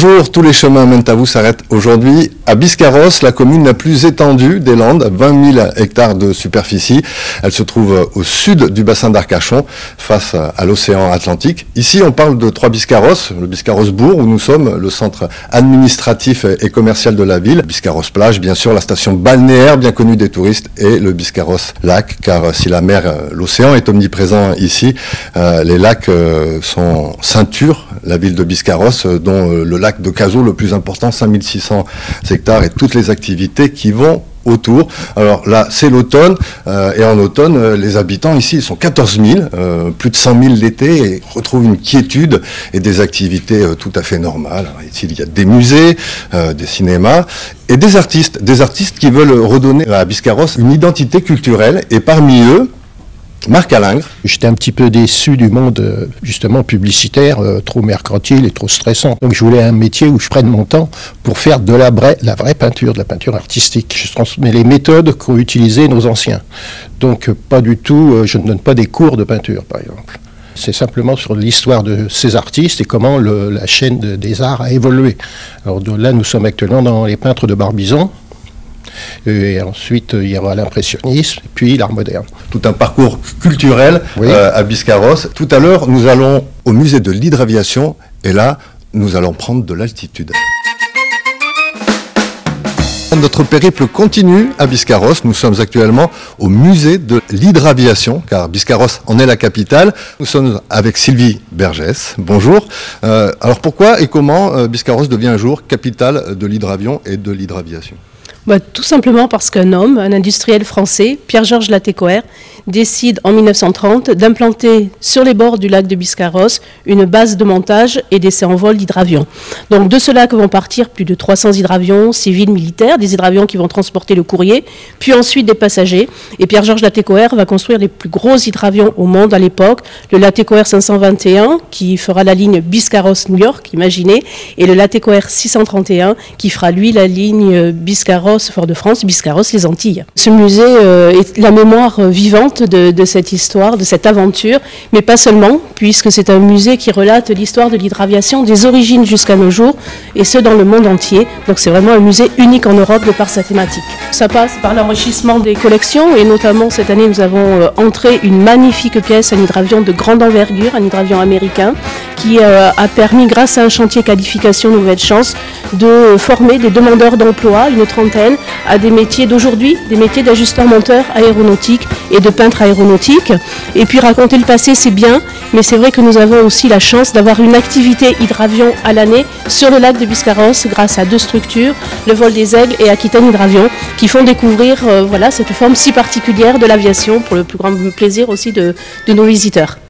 Bonjour, tous les chemins mènent à vous s'arrêtent aujourd'hui à Biscarrosse, la commune la plus étendue des Landes, 20 000 hectares de superficie. Elle se trouve au sud du bassin d'Arcachon, face à l'océan Atlantique. Ici, on parle de trois Biscarrosses, le Biscarrosse-Bourg, où nous sommes, le centre administratif et commercial de la ville. Biscarrosse-Plage, bien sûr, la station balnéaire bien connue des touristes, et le Biscarrosse-Lac, car si la mer, l'océan est omniprésent ici, les lacs sont ceinture, la ville de Biscarrosse, dont le lac de Cazaux, le plus important, 5600 hectares, et toutes les activités qui vont autour. Alors là, c'est l'automne, et en automne, les habitants ici, ils sont 14 000, plus de 100 000 l'été, et retrouvent une quiétude et des activités tout à fait normales. Alors, ici, il y a des musées, des cinémas, et des artistes qui veulent redonner à Biscarrosse une identité culturelle, et parmi eux, Marc Alingre. J'étais un petit peu déçu du monde justement publicitaire, trop mercantile et trop stressant. Donc je voulais un métier où je prenne mon temps pour faire de la vraie peinture, de la peinture artistique. Je transmets les méthodes qu'ont utilisées nos anciens. Donc pas du tout, je ne donne pas des cours de peinture par exemple. C'est simplement sur l'histoire de ces artistes et comment la chaîne des arts a évolué. Alors là nous sommes actuellement dans les peintres de Barbizon. Et ensuite, il y aura l'impressionnisme, puis l'art moderne. Tout un parcours culturel à Biscarrosse. Tout à l'heure, nous allons au musée de l'hydraviation, et là, nous allons prendre de l'altitude. Notre périple continue à Biscarrosse. Nous sommes actuellement au musée de l'hydraviation, car Biscarrosse en est la capitale. Nous sommes avec Sylvie Bergès. Bonjour. Alors pourquoi et comment Biscarrosse devient un jour capitale de l'hydravion et de l'hydraviation ? Tout simplement parce qu'un homme, un industriel français, Pierre-Georges Latécoère, décide en 1930 d'implanter sur les bords du lac de Biscarrosse une base de montage et d'essai en vol d'hydravions. Donc de ce lac vont partir plus de 300 hydravions civils, militaires, des hydravions qui vont transporter le courrier, puis ensuite des passagers. Et Pierre-Georges Latécoère va construire les plus gros hydravions au monde à l'époque, le Latécoère 521 qui fera la ligne Biscarrosse-New York, imaginez, et le Latécoère 631 qui fera lui la ligne Biscarrosse-Fort-de-France, Biscarrosse-les Antilles. Ce musée est la mémoire vivante de cette histoire, de cette aventure, mais pas seulement, puisque c'est un musée qui relate l'histoire de l'hydraviation des origines jusqu'à nos jours, et ce dans le monde entier. Donc c'est vraiment un musée unique en Europe de par sa thématique. Ça passe par l'enrichissement des collections, et notamment cette année nous avons entré une magnifique pièce, un hydravion de grande envergure, un hydravion américain, qui a permis, grâce à un chantier qualification Nouvelle Chance, de former des demandeurs d'emploi, une trentaine, à des métiers d'aujourd'hui, des métiers d'ajusteur-monteur aéronautique et de peintre aéronautique. Et puis raconter le passé, c'est bien, mais c'est vrai que nous avons aussi la chance d'avoir une activité hydravion à l'année sur le lac de Biscarrosse grâce à deux structures, le Vol des Aigles et Aquitaine Hydravion, qui font découvrir cette forme si particulière de l'aviation pour le plus grand plaisir aussi de nos visiteurs.